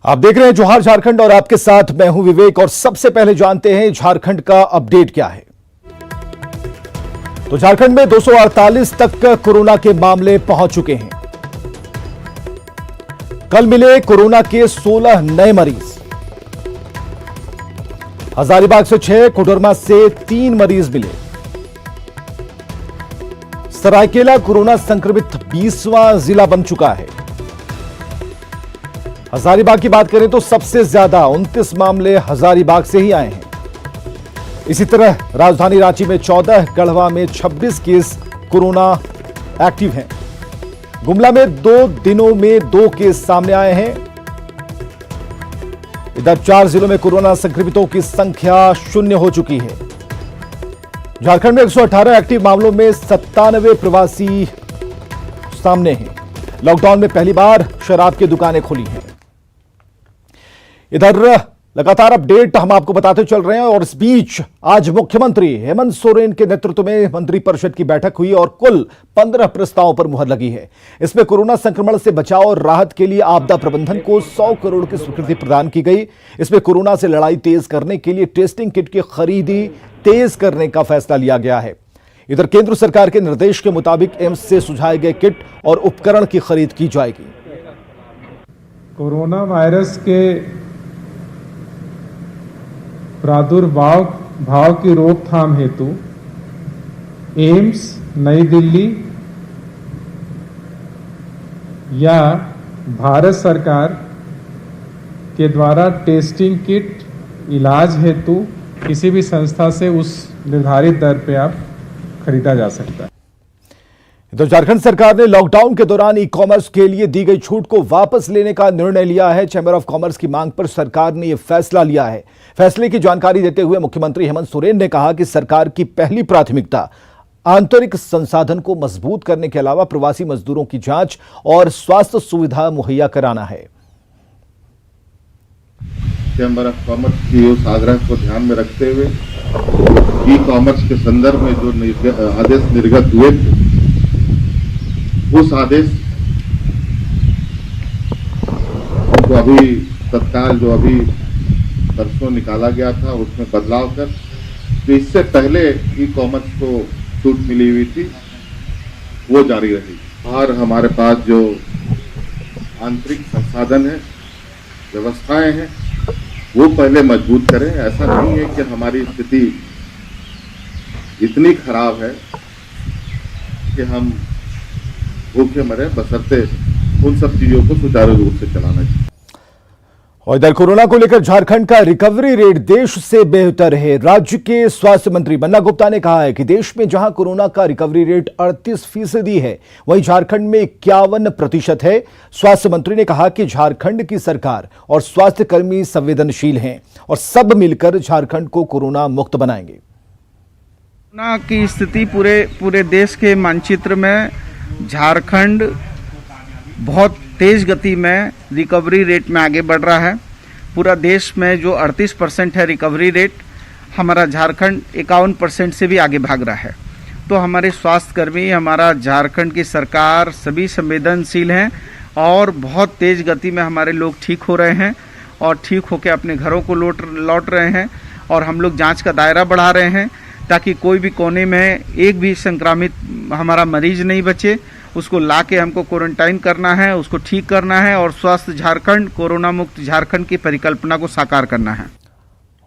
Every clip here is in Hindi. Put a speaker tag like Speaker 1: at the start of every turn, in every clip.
Speaker 1: आप देख रहे हैं जोहार झारखंड और आपके साथ मैं हूं विवेक। और सबसे पहले जानते हैं झारखंड का अपडेट क्या है। तो झारखंड में 248 तक कोरोना के मामले पहुंच चुके हैं। कल मिले कोरोना के 16 नए मरीज। हजारीबाग से 6, कोडरमा से 3 मरीज मिले। सरायकेला कोरोना संक्रमित 20वां जिला बन चुका है। हजारीबाग की बात करें तो सबसे ज्यादा 29 मामले हजारीबाग से ही आए हैं। इसी तरह राजधानी रांची में 14, गढ़वा में 26 केस कोरोना एक्टिव हैं। गुमला में 2 दिनों में 2 केस सामने आए हैं। इधर 4 जिलों में कोरोना संक्रमितों की संख्या 0 हो चुकी है। झारखंड में 118 एक्टिव मामलों में 97 प्रवासी सामने हैं। लॉकडाउन में पहली बार शराब की दुकानें खुली हैं। इधर लगातार अपडेट हम आपको बताते चल रहे हैं। और इस बीच आज मुख्यमंत्री हेमंत सोरेन के नेतृत्व में मंत्रिपरिषद की बैठक हुई और कुल 15 प्रस्तावों पर मुहर लगी है। इसमें कोरोना संक्रमण से बचाव और राहत के लिए आपदा प्रबंधन को 100 करोड़ की स्वीकृति प्रदान की गई। इसमें कोरोना से लड़ाई तेज करने के लिए टेस्टिंग किट की खरीदी तेज करने का फैसला लिया गया है। इधर केंद्र सरकार के निर्देश के मुताबिक एम्स से सुझाए गए किट और उपकरण की खरीद की जाएगी।
Speaker 2: कोरोना वायरस के प्रादुर्भाव की रोकथाम हेतु एम्स नई दिल्ली या भारत सरकार के द्वारा टेस्टिंग किट इलाज हेतु किसी भी संस्था से उस निर्धारित दर पे आप खरीदा जा सकता है।
Speaker 1: तो झारखंड सरकार ने लॉकडाउन के दौरान ई कॉमर्स के लिए दी गई छूट को वापस लेने का निर्णय लिया है। चैंबर ऑफ कॉमर्स की मांग पर सरकार ने यह फैसला लिया है। फैसले की जानकारी देते हुए मुख्यमंत्री हेमंत सोरेन ने कहा कि सरकार की पहली प्राथमिकता आंतरिक संसाधन को मजबूत करने के अलावा प्रवासी मजदूरों की जांच और स्वास्थ्य सुविधा मुहैया कराना है।
Speaker 3: चैंबर ऑफ कॉमर्स की उस आग्रह को ध्यान में रखते हुए ई कॉमर्स के संदर्भ में जो आदेश निर्गत हुए थे, उस आदेश को अभी तत्काल जो अभी परसों निकाला गया था उसमें बदलाव कर, तो इससे पहले ई कॉमर्स को छूट मिली हुई थी वो जारी रही। और हमारे पास जो आंतरिक संसाधन है, व्यवस्थाएं हैं, वो पहले मजबूत करें। ऐसा नहीं है कि हमारी स्थिति इतनी खराब है कि हम भूखे मरे, बशर्ते उन सब चीजों को सुचारू रूप से चलाना चाहिए।
Speaker 1: और इधर कोरोना को लेकर झारखंड का रिकवरी रेट देश से बेहतर है। राज्य के स्वास्थ्य मंत्री बन्ना गुप्ता ने कहा है कि देश में जहां कोरोना का रिकवरी रेट 38% है, वहीं झारखंड में 51% है। स्वास्थ्य मंत्री ने कहा कि झारखंड की सरकार और स्वास्थ्य कर्मी संवेदनशील हैं और सब मिलकर झारखंड को कोरोना मुक्त बनाएंगे।
Speaker 4: कोरोना की स्थिति पूरे देश के मानचित्र में झारखंड बहुत तेज गति में रिकवरी रेट में आगे बढ़ रहा है। पूरा देश में जो 38% है रिकवरी रेट, हमारा झारखंड 51% से भी आगे भाग रहा है। तो हमारे स्वास्थ्यकर्मी, हमारा झारखंड की सरकार सभी संवेदनशील हैं और बहुत तेज गति में हमारे लोग ठीक हो रहे हैं और ठीक होकर अपने घरों को लौट रहे हैं। और हम लोग जांच का दायरा बढ़ा रहे हैं ताकि कोई भी कोने में एक भी संक्रमित हमारा मरीज नहीं बचे। उसको ला के हमको क्वारंटाइन करना है, उसको ठीक करना है और स्वस्थ झारखंड, कोरोना मुक्त झारखंड की परिकल्पना को साकार करना है।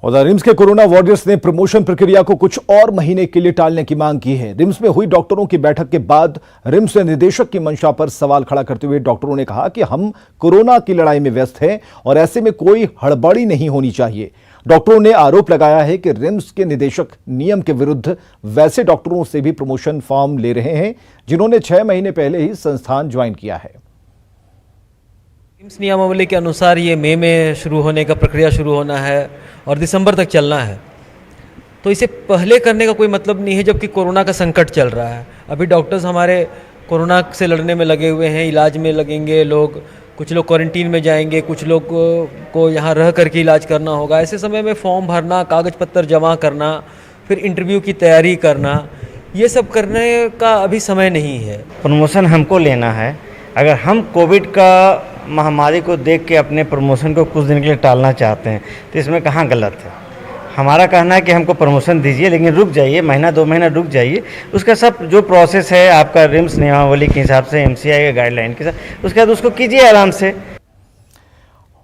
Speaker 1: और रिम्स के कोरोना वॉरियर्स ने प्रमोशन प्रक्रिया को कुछ और महीने के लिए टालने की मांग की है। रिम्स में हुई डॉक्टरों की बैठक के बाद रिम्स निदेशक की मंशा पर सवाल खड़ा करते हुए डॉक्टरों ने कहा कि हम कोरोना की लड़ाई में व्यस्त हैं और ऐसे में कोई हड़बड़ी नहीं होनी चाहिए। डॉक्टरों ने आरोप लगाया है कि रिम्स के निदेशक नियम के विरुद्ध वैसे डॉक्टरों से भी प्रमोशन फॉर्म ले रहे हैं जिन्होंने 6 महीने पहले ही संस्थान ज्वाइन किया है।
Speaker 5: रिम्स नियमावली के अनुसार ये मई में शुरू होने का प्रक्रिया शुरू होना है और दिसंबर तक चलना है। तो इसे पहले करने का कोई मतलब नहीं है जबकि कोरोना का संकट चल रहा है। अभी डॉक्टर्स हमारे कोरोना से लड़ने में लगे हुए हैं, इलाज में लगेंगे लोग, कुछ लोग क्वारंटीन में जाएंगे, कुछ लोग को यहाँ रह करके इलाज करना होगा। ऐसे समय में फॉर्म भरना, कागज पत्र जमा करना, फिर इंटरव्यू की तैयारी करना, ये सब करने का अभी समय नहीं है।
Speaker 6: प्रमोशन हमको लेना है। अगर हम कोविड का महामारी को देख के अपने प्रमोशन को कुछ दिन के लिए टालना चाहते हैं, तो इसमें कहाँ गलत है। हमारा कहना है कि हमको प्रमोशन दीजिए, लेकिन रुक जाइए, महीना 2 महीना रुक जाइए, उसका सब जो प्रोसेस है आपका रिम्स नियमावली के हिसाब से, MCI के गाइडलाइन के साथ, उसके बाद उसको कीजिए आराम से।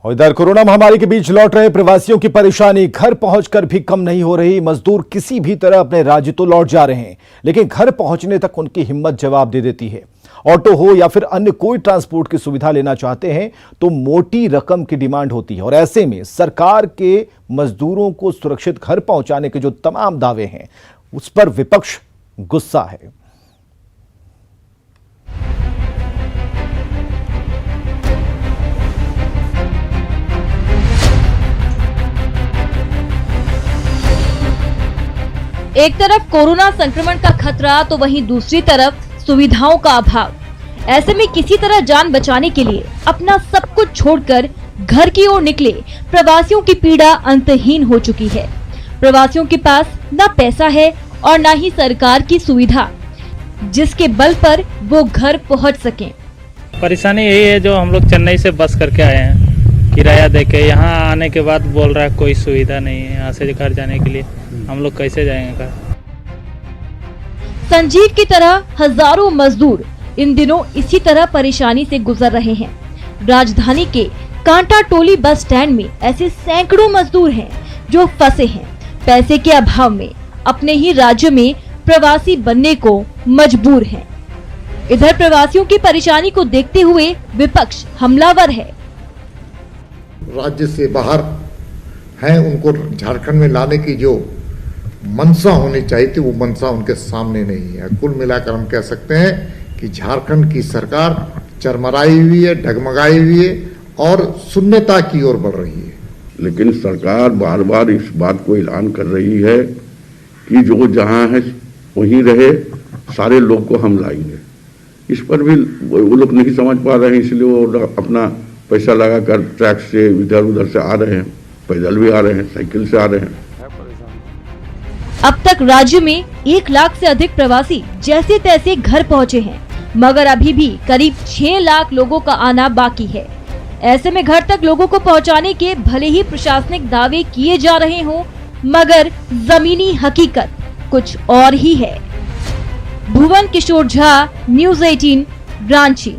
Speaker 1: और इधर कोरोना महामारी के बीच लौट रहे प्रवासियों की परेशानी घर पहुंचकर भी कम नहीं हो रही। मजदूर किसी भी तरह अपने राज्य तो लौट जा रहे हैं, लेकिन घर पहुंचने तक उनकी हिम्मत जवाब दे देती है। ऑटो हो या फिर अन्य कोई ट्रांसपोर्ट की सुविधा लेना चाहते हैं तो मोटी रकम की डिमांड होती है, और ऐसे में सरकार के मजदूरों को सुरक्षित घर पहुंचाने के जो तमाम दावे हैं उस पर विपक्ष गुस्सा है।
Speaker 7: एक तरफ कोरोना संक्रमण का खतरा तो वहीं दूसरी तरफ सुविधाओं का अभाव। ऐसे में किसी तरह जान बचाने के लिए अपना सब कुछ छोड़कर घर की ओर निकले प्रवासियों की पीड़ा अंतहीन हो चुकी है। प्रवासियों के पास न पैसा है और न ही सरकार की सुविधा जिसके बल पर वो घर पहुंच सकें।
Speaker 8: परेशानी यही है, जो हम लोग चेन्नई से बस करके आए हैं, किराया देके यहाँ आने के बाद बोल रहा है कोई सुविधा नहीं है, यहाँ से घर जाने के लिए हम लोग कैसे जाएंगे घर।
Speaker 7: संजीव की तरह हजारों मजदूर इन दिनों इसी तरह परेशानी से गुजर रहे हैं। राजधानी के कांटा टोली बस स्टैंड में ऐसे सैकड़ों मजदूर हैं जो फंसे हैं, पैसे के अभाव में अपने ही राज्य में प्रवासी बनने को मजबूर हैं। इधर प्रवासियों की परेशानी को देखते हुए विपक्ष हमलावर है।
Speaker 9: राज्य से बाहर हैं, उनको झारखंड में लाने की जो मंशा होनी चाहिए थी वो मंशा उनके सामने नहीं है। कुल मिलाकर हम कह सकते हैं कि झारखंड की सरकार चरमराई हुई है, डगमगाई हुई है और शून्यता की ओर बढ़ रही है।
Speaker 10: लेकिन सरकार बार बार इस बात को ऐलान कर रही है कि जो जहां है वहीं रहे, सारे लोग को हम लाएंगे। इस पर भी वो लोग नहीं समझ पा रहे हैं, इसलिए वो अपना पैसा लगाकर ट्रैक से इधर उधर से आ रहे हैं, पैदल भी आ रहे हैं, साइकिल से आ रहे हैं।
Speaker 7: अब तक राज्य में 1 लाख से अधिक प्रवासी जैसे तैसे घर पहुंचे हैं, मगर अभी भी करीब 6 लाख लोगों का आना बाकी है। ऐसे में घर तक लोगों को पहुंचाने के भले ही प्रशासनिक दावे किए जा रहे हों, मगर जमीनी हकीकत कुछ और ही है। भुवन किशोर झा, न्यूज़ 18, रांची।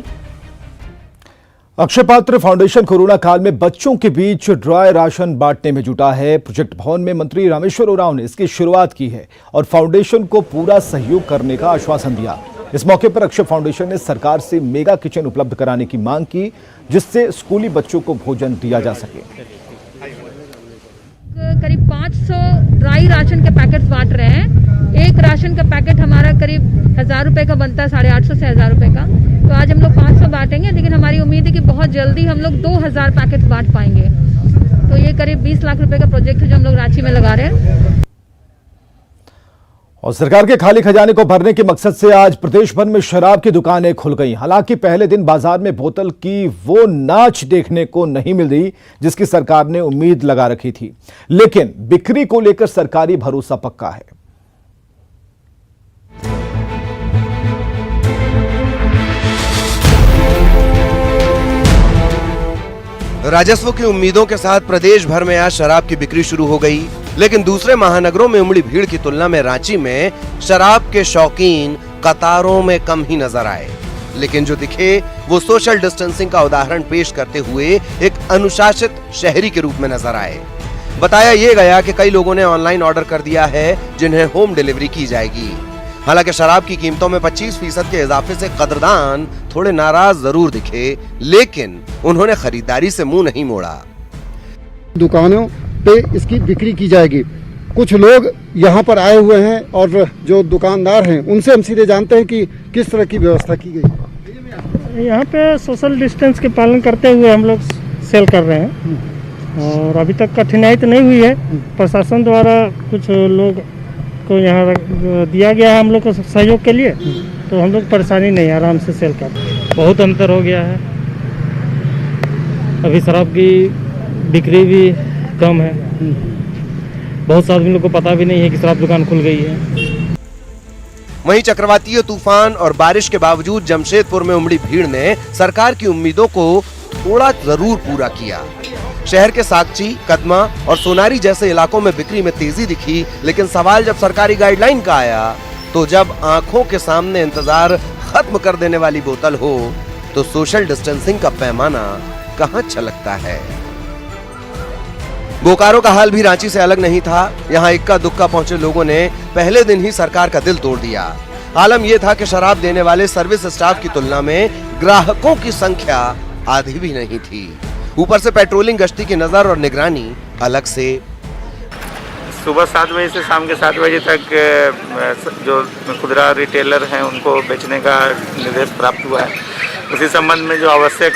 Speaker 1: अक्षय पात्र फाउंडेशन कोरोना काल में बच्चों के बीच ड्राई राशन बांटने में जुटा है। प्रोजेक्ट भवन में मंत्री रामेश्वर उरांव ने इसकी शुरुआत की है और फाउंडेशन को पूरा सहयोग करने का आश्वासन दिया। इस मौके पर अक्षय फाउंडेशन ने सरकार से मेगा किचन उपलब्ध कराने की मांग की, जिससे स्कूली बच्चों को भोजन दिया जा सके।
Speaker 11: करीब 500 ड्राई राशन के पैकेट्स बांट रहे हैं। एक राशन का पैकेट हमारा करीब 1000 रुपए का बनता है, 850 से 1000 रुपए का। तो आज हम लोग 500 बांटेंगे, लेकिन हमारी उम्मीद है कि बहुत जल्दी हम लोग 2000 पैकेट्स बांट पाएंगे। तो ये करीब 20 लाख रुपए का प्रोजेक्ट है जो हम लोग रांची में लगा रहे हैं।
Speaker 1: और सरकार के खाली खजाने को भरने के मकसद से आज प्रदेश भर में शराब की दुकानें खुल गई। हालांकि पहले दिन बाजार में बोतल की वो नाच देखने को नहीं मिल रही जिसकी सरकार ने उम्मीद लगा रखी थी, लेकिन बिक्री को लेकर सरकारी भरोसा पक्का है।
Speaker 12: राजस्व की उम्मीदों के साथ प्रदेश भर में आज शराब की बिक्री शुरू हो गई, लेकिन दूसरे महानगरों में उमड़ी भीड़ की तुलना में रांची में शराब के शौकीन कतारों में कम ही नजर आए। लेकिन जो दिखे वो सोशल डिस्टेंसिंग का उदाहरण पेश करते हुए एक अनुशासित शहरी के रूप में नजर आए। बताया ये गया कि कई लोगों ने ऑनलाइन ऑर्डर कर दिया है जिन्हें होम डिलीवरी की जाएगी। हालांकि शराब की कीमतों में 25% के इजाफे से कदरदान थोड़े नाराज जरूर दिखे, लेकिन उन्होंने खरीदारी से मुंह नहीं मोड़ा।
Speaker 13: दुकानों पे इसकी बिक्री की जाएगी। कुछ लोग यहाँ पर आए हुए हैं और जो दुकानदार हैं उनसे हम सीधे जानते हैं कि किस तरह की व्यवस्था की गई।
Speaker 8: यहाँ पे सोशल डिस्टेंस के पालन करते हुए हम लोग सेल कर रहे हैं और अभी तक कठिनाई तो नहीं हुई है। प्रशासन द्वारा कुछ लोग को यहाँ दिया गया है हम लोग को सहयोग के लिए, तो हम लोग परेशानी नहीं, आराम से सेल कर रहे हैं। बहुत अंतर हो गया है, अभी शराब की बिक्री भी कम है। बहुत से आदमी लोग को पता भी नहीं है कि शराब दुकान खुल गई है।
Speaker 12: वहीं चक्रवातीय तूफान और बारिश के बावजूद जमशेदपुर में उमड़ी भीड़ ने सरकार की उम्मीदों को थोड़ा जरूर पूरा किया। शहर के साकची, कदमा और सोनारी जैसे इलाकों में बिक्री में तेजी दिखी, लेकिन सवाल जब सरकारी गाइडलाइन का आया तो जब आंखों के सामने इंतजार खत्म कर देने वाली बोतल हो तो सोशल डिस्टेंसिंग का पैमाना कहां छलकता है। बोकारो का हाल भी रांची से अलग नहीं था। यहां इक्का दुक्का पहुंचे लोगों ने पहले दिन ही सरकार का दिल तोड़ दिया। आलम यह था कि शराब देने वाले सर्विस स्टाफ की तुलना में ग्राहकों की संख्या आधी भी नहीं थी। ऊपर से पेट्रोलिंग गश्ती की नजर और निगरानी अलग से।
Speaker 14: सुबह 7 बजे से शाम के 7 बजे तक जो खुदरा रिटेलर हैं उनको बेचने का निर्देश प्राप्त हुआ है। उसी संबंध में जो आवश्यक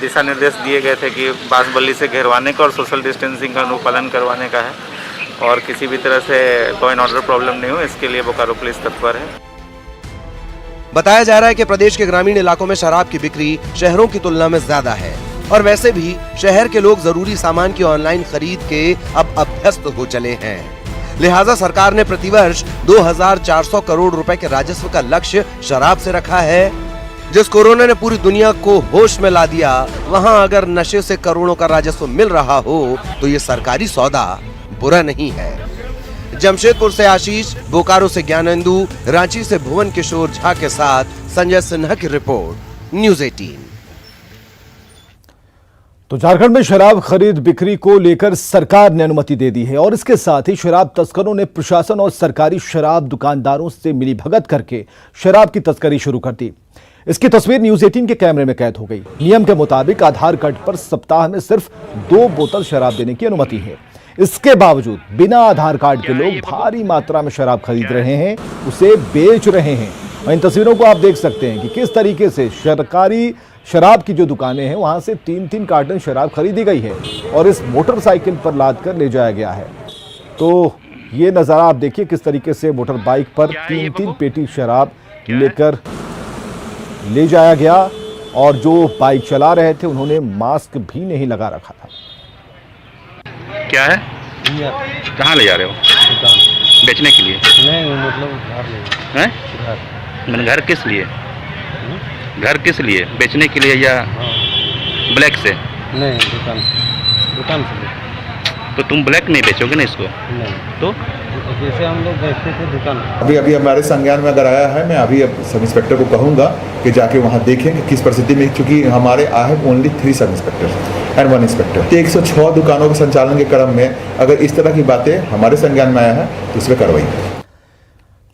Speaker 14: दिशा निर्देश दिए गए थे कि बांस-बल्ली से घेरवाने का और सोशल डिस्टेंसिंग का अनुपालन करवाने का है और किसी भी तरह से लॉ एंड ऑर्डर प्रॉब्लम नहीं हो, इसके लिए बोकारो पुलिस तत्पर है।
Speaker 12: बताया जा रहा है कि प्रदेश के ग्रामीण इलाकों में शराब की बिक्री शहरों की तुलना में ज्यादा है और वैसे भी शहर के लोग जरूरी सामान की ऑनलाइन खरीद के अब अभ्यस्त हो चले हैं। लिहाजा सरकार ने प्रतिवर्ष 2400 करोड़ रुपए के राजस्व का लक्ष्य शराब से रखा है। जिस कोरोना ने पूरी दुनिया को होश में ला दिया, वहां अगर नशे से करोड़ों का राजस्व मिल रहा हो तो ये सरकारी सौदा बुरा नहीं है। जमशेदपुर से आशीष, बोकारो से ज्ञानेंदु, रांची से भुवन किशोर झा के साथ संजय सिन्हा की रिपोर्ट, न्यूज़ 18।
Speaker 1: तो झारखंड में शराब खरीद बिक्री को लेकर सरकार ने अनुमति दे दी है और इसके साथ ही शराब तस्करों ने प्रशासन और सरकारी शराब दुकानदारों से मिलीभगत करके शराब की तस्करी शुरू कर दी। इसकी तस्वीर न्यूज़ 18 के कैमरे में कैद हो गई। नियम के मुताबिक आधार कार्ड पर सप्ताह में सिर्फ 2 बोतल शराब देने की अनुमति है। इसके बावजूद बिना आधार कार्ड के लोग भारी मात्रा में शराब खरीद रहे हैं, उसे बेच रहे हैं। और इन तस्वीरों को आप देख सकते हैं कि किस तरीके से सरकारी शराब की जो दुकानें हैं वहां से 3-3 कार्टन शराब खरीदी गई है और इस मोटरसाइकिल पर लाद कर ले जाया गया है। तो ये नज़ारा आप देखिए किस तरीके से मोटर बाइक पर 3-3 पेटी शराब लेकर ले जाया गया और जो बाइक चला रहे थे उन्होंने मास्क भी नहीं लगा रखा था।
Speaker 15: क्या है? कहाँ ले जा रहे हो? बेचने के लिए?
Speaker 16: नहीं, मतलब घर ले।
Speaker 15: हैं? मैंने घर किस लिए? घर किस लिए? बेचने के लिए या ब्लैक से?
Speaker 16: नहीं, दुकान से।
Speaker 15: तो तुम ब्लैक नहीं बेचोगे ना इसको?
Speaker 16: नहीं।
Speaker 15: तो
Speaker 16: जैसे हम लोग बेचते थे दुकान।
Speaker 17: अभी हमारे संज्ञान में अगर आया है, मैं अभी अब सब इंस्पेक्टर को कहूँगा कि जाके वहाँ देखें कि किस परिस्थिति में, क्योंकि हमारे I have only 3 sub inspector and 1 inspector. 106 दुकानों के संचालन के क्रम में अगर इस तरह की बातें हमारे संज्ञान में आया है तो इस पर कार्रवाई।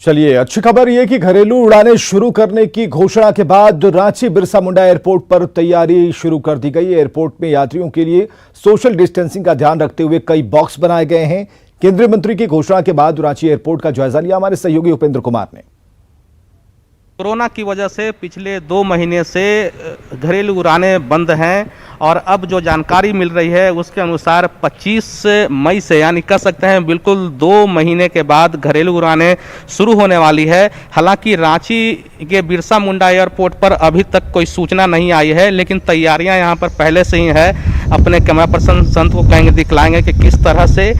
Speaker 1: चलिए, अच्छी खबर यह कि घरेलू उड़ानें शुरू करने की घोषणा के बाद रांची बिरसा मुंडा एयरपोर्ट पर तैयारी शुरू कर दी गई। एयरपोर्ट में यात्रियों के लिए सोशल डिस्टेंसिंग का ध्यान रखते हुए कई बॉक्स बनाए गए हैं। केंद्रीय मंत्री की घोषणा के बाद रांची एयरपोर्ट का जायजा लिया हमारे सहयोगी उपेंद्र कुमार ने।
Speaker 18: कोरोना की वजह से पिछले 2 महीने से घरेलू उड़ानें बंद हैं और अब जो जानकारी मिल रही है उसके अनुसार 25 मई से, यानी कह सकते हैं बिल्कुल 2 महीने के बाद घरेलू उड़ानें शुरू होने वाली है। हालांकि रांची के बिरसा मुंडा एयरपोर्ट पर अभी तक कोई सूचना नहीं आई है, लेकिन तैयारियां यहां पर पहले से ही है। अपने कैमरा पर्सन संत को कहेंगे, दिखलाएंगे कि किस तरह से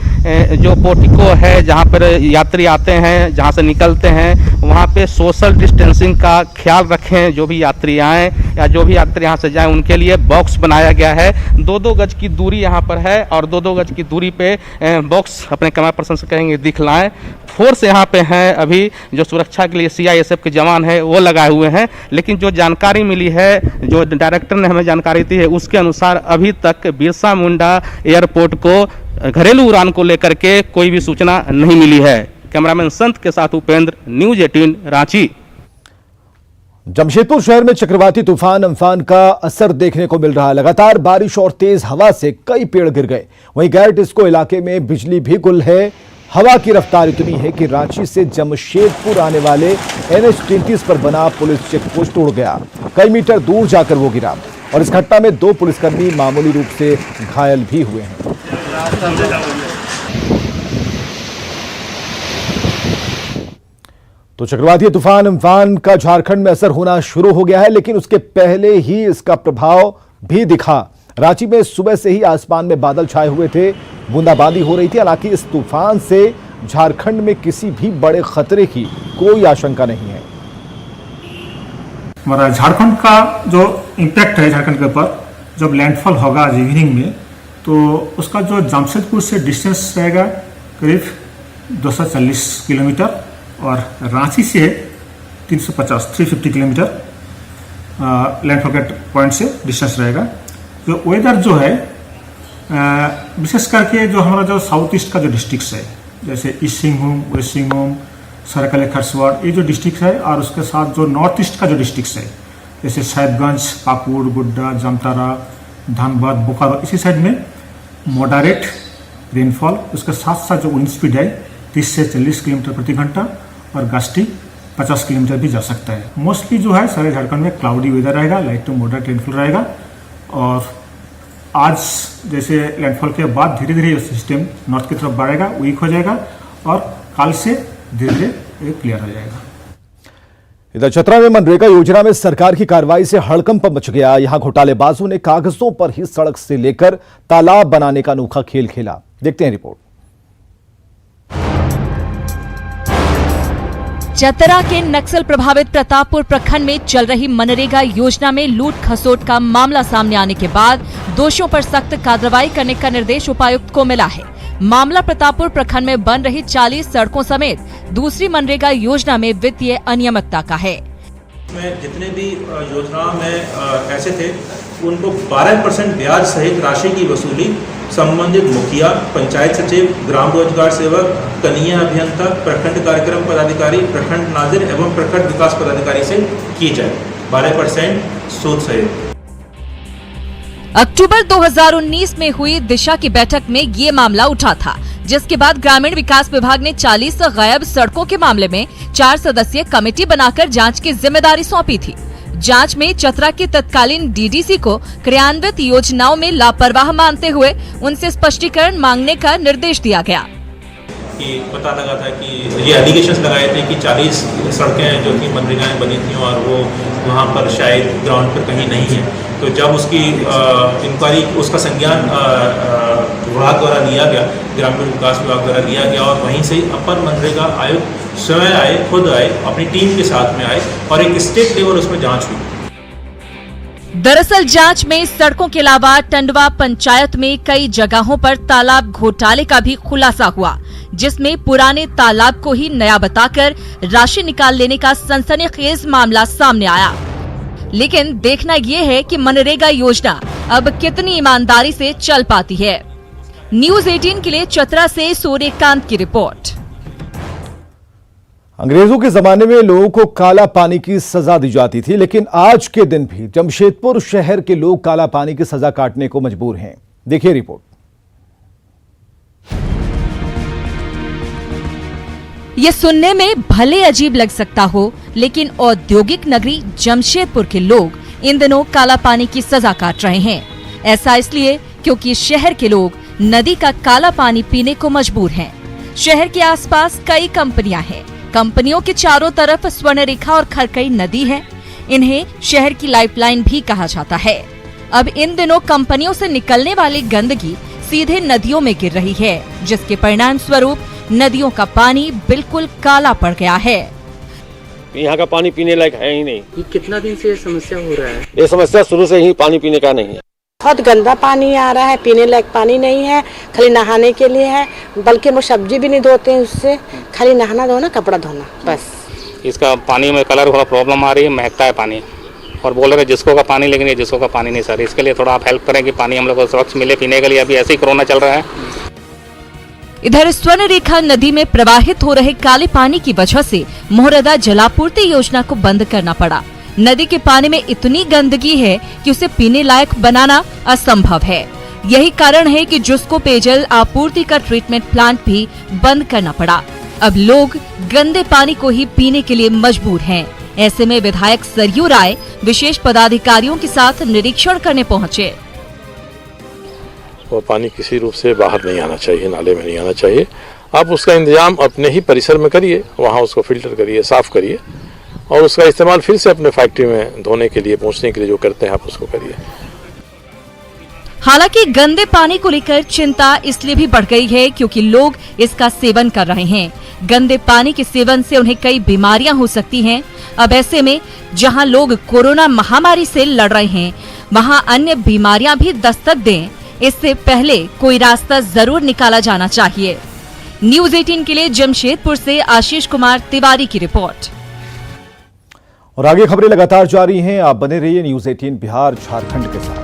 Speaker 18: जो पोर्टिको है जहां पर यात्री आते हैं, जहां से निकलते हैं, वहां पे सोशल डिस्टेंसिंग का ख्याल रखें। जो भी यात्री आएँ या जो भी यात्री यहाँ से जाएं उनके लिए बॉक्स बनाया गया है। 2-2 गज की दूरी यहाँ पर है और 2-2 गज की दूरी पे बॉक्स अपने कैमरा पर्सन से कहेंगे दिखलाएं। फोर्स यहाँ पे हैं, अभी जो सुरक्षा के लिए CISF के जवान है वो लगाए हुए हैं। लेकिन जो जानकारी मिली है, जो डायरेक्टर ने हमें जानकारी दी है, उसके अनुसार अभी तक बिरसा मुंडा एयरपोर्ट को घरेलू उड़ान को लेकर के कोई भी सूचना नहीं मिली है। कैमरामैन संत के साथ उपेंद्र, न्यूज़ 18 रांची।
Speaker 1: जमशेदपुर शहर में चक्रवाती तूफान अम्फान का असर देखने को मिल रहा है। लगातार बारिश और तेज हवा से कई पेड़ गिर गए। वहीं गैर डिस्को इलाके में बिजली भी गुल है। हवा की रफ्तार इतनी है कि रांची से जमशेदपुर आने वाले NH-33 पर बना पुलिस चेक पोस्ट उड़ गया। कई मीटर दूर जाकर वो गिरा और इस घटना में 2 पुलिसकर्मी मामूली रूप से घायल भी हुए हैं। तो चक्रवाती तूफान अम्फान का झारखंड में असर होना शुरू हो गया है, लेकिन उसके पहले ही इसका प्रभाव भी दिखा। रांची में सुबह से ही आसमान में बादल छाए हुए थे, बूंदाबांदी हो रही थी। हालांकि इस तूफान से झारखंड में किसी भी बड़े खतरे की कोई आशंका नहीं है।
Speaker 19: हमारा झारखंड का जो इम्पैक्ट है झारखंड के ऊपर, जब लैंडफॉल होगा आज इवनिंग में, तो उसका जो जमशेदपुर से डिस्टेंस रहेगा करीब 240 किलोमीटर और रांची से 350 किलोमीटर लैंडफॉल के पॉइंट से डिस्टेंस रहेगा। जो वेदर जो है विशेष करके जो हमारा जो साउथ ईस्ट का जो डिस्ट्रिक्ट है, जैसे ईस्ट सिंहभूम, वेस्ट सिंहभूम, सरायकेला खरसावाड़, ये जो डिस्ट्रिक्ट है, और उसके साथ जो नॉर्थ ईस्ट का जो डिस्ट्रिक्ट है, जैसे साहिबगंज, पाकुड़, गोड्डा, जामताड़ा, धनबाद, बोकारो, इसी साइड में मॉडरेट रेनफॉल, उसके साथ साथ जो विंड स्पीड है 30 से 40 किलोमीटर प्रति घंटा और गस्टी 50 किलोमीटर भी जा सकता है। मोस्टली जो है सारे झारखंड में क्लाउडी वेदर रहेगा, लाइट टू मॉडरेट रेनफॉल रहेगा। और आज जैसे लैंडफॉल के बाद धीरे धीरे सिस्टम नॉर्थ की तरफ बढ़ेगा, वीक हो जाएगा और कल से धीरे धीरे क्लियर हो जाएगा।
Speaker 1: इधर चतरा में मनरेगा योजना में सरकार की कार्रवाई से हड़कंप मच गया। यहां घोटालेबाजों ने कागजों पर ही सड़क से लेकर तालाब बनाने का अनोखा खेल खेला। देखते हैं रिपोर्ट।
Speaker 7: चतरा के नक्सल प्रभावित प्रतापपुर प्रखंड में चल रही मनरेगा योजना में लूट खसोट का मामला सामने आने के बाद दोषियों पर सख्त कार्रवाई करने का निर्देश उपायुक्त को मिला है। मामला प्रतापपुर प्रखंड में बन रही 40 सड़कों समेत दूसरी मनरेगा योजना में वित्तीय अनियमितता का है।
Speaker 20: जितने भी योजना में ऐसे थे उनको 12% ब्याज सहित राशि की वसूली संबंधित मुखिया, पंचायत सचिव, ग्राम रोजगार सेवक, कनीय अभियंता, प्रखंड कार्यक्रम पदाधिकारी, प्रखंड नाजिर एवं प्रखंड विकास पदाधिकारी से की जाए। 12% सूद सहित।
Speaker 7: अक्टूबर 2019 में हुई दिशा की बैठक में ये मामला उठा था, जिसके बाद ग्रामीण विकास विभाग ने 40 गायब सड़कों के मामले में 4 सदस्यीय कमेटी बनाकर जांच की जिम्मेदारी सौंपी थी। जांच में चतरा के तत्कालीन डीडीसी को क्रियान्वित योजनाओं में लापरवाह मानते हुए उनसे स्पष्टीकरण मांगने का निर्देश दिया गया।
Speaker 20: कि पता लगा था कि ये एलिगेशंस लगाए थे कि 40 सड़कें जो कि मनरेगा में बनी थी और वो वहाँ पर शायद ग्राउंड पर कहीं नहीं है। तो जब उसकी इंक्वायरी, उसका संज्ञान विभाग द्वारा लिया गया, ग्रामीण विकास विभाग द्वारा लिया गया और वहीं से अपर मनरेगा आयुक्त स्वयं आए, खुद आए, अपनी टीम के साथ में आए और एक स्टेट लेवल उसमें जांच हुई।
Speaker 7: दरअसल जांच में सड़कों के अलावा टंडवा पंचायत में कई जगहों पर तालाब घोटाले का भी खुलासा हुआ, जिसमें पुराने तालाब को ही नया बताकर राशि निकाल लेने का सनसनीखेज मामला सामने आया। लेकिन देखना ये है कि मनरेगा योजना अब कितनी ईमानदारी से चल पाती है। न्यूज़ 18 के लिए चतरा से सूर्यकांत की रिपोर्ट।
Speaker 1: अंग्रेजों के जमाने में लोगों को काला पानी की सजा दी जाती थी, लेकिन आज के दिन भी जमशेदपुर शहर के लोग काला पानी की सजा काटने को मजबूर हैं। देखिए रिपोर्ट।
Speaker 7: ये सुनने में भले अजीब लग सकता हो, लेकिन औद्योगिक नगरी जमशेदपुर के लोग इन दिनों काला पानी की सजा काट रहे हैं। ऐसा इसलिए क्योंकि शहर के लोग नदी का काला पानी पीने को मजबूर हैं। शहर के आसपास कई कंपनियां हैं। कंपनियों के चारों तरफ स्वर्णरेखा और खरकई नदी है। इन्हें शहर की लाइफलाइन भी कहा जाता है। अब इन दिनों कंपनियों से निकलने वाली गंदगी सीधे नदियों में गिर रही है, जिसके परिणाम स्वरूप नदियों का पानी बिल्कुल काला पड़ गया है।
Speaker 21: यहाँ का पानी पीने लायक है ही नहीं।
Speaker 22: ये कितना दिन से ये समस्या हो रहा है?
Speaker 21: ये समस्या शुरू से ही पानी पीने का नहीं है।
Speaker 22: बहुत गंदा पानी आ रहा है, पीने लायक पानी नहीं है, खाली नहाने के लिए है। बल्कि वो सब्जी भी नहीं धोते हैं उससे, खाली नहाना धोना, कपड़ा धोना, बस।
Speaker 15: इसका पानी में कलर थोड़ा प्रॉब्लम आ रही है, महकता है पानी और बोल रहे जिसको का पानी, लेकिन ये जिसको का पानी नहीं सर। इसके लिए थोड़ा आप हेल्प करें कि पानी हम लोग को स्वच्छ मिले पीने के लिए। अभी ऐसे ही कोरोना चल रहा है।
Speaker 7: इधर स्वर्णरेखा नदी में प्रवाहित हो रहे काले पानी की वजह से मोहरदा जलापूर्ति योजना को बंद करना पड़ा। नदी के पानी में इतनी गंदगी है कि उसे पीने लायक बनाना असंभव है। यही कारण है कि जिसको पेयजल आपूर्ति का ट्रीटमेंट प्लांट भी बंद करना पड़ा। अब लोग गंदे पानी को ही पीने के लिए मजबूर हैं। ऐसे में विधायक सरयू राय विशेष पदाधिकारियों के साथ निरीक्षण करने पहुंचे।
Speaker 23: वो पानी किसी रूप से बाहर नहीं आना चाहिए, नाले में नहीं आना चाहिए। आप उसका इंतजाम अपने ही परिसर में करिए, वहाँ उसको फिल्टर करिए, साफ करिए और उसका इस्तेमाल फिर से अपने फैक्ट्री में धोने के लिए, पहुँचने के लिए जो करते हैं आप उसको करिए।
Speaker 2: हालांकि गंदे पानी को लेकर चिंता इसलिए भी बढ़ गई है क्योंकि लोग इसका सेवन कर रहे हैं। गंदे पानी के सेवन से उन्हें कई बीमारियां हो सकती हैं। अब ऐसे में जहां लोग कोरोना महामारी से लड़ रहे हैं, वहां अन्य बीमारियां भी दस्तक दें, इससे पहले कोई रास्ता जरूर निकाला जाना चाहिए। न्यूज़ 18 के लिए जमशेदपुर से आशीष कुमार तिवारी की रिपोर्ट।
Speaker 1: और आगे खबरें लगातार जारी हैं, आप बने रहिए न्यूज़ 18 बिहार झारखंड के साथ।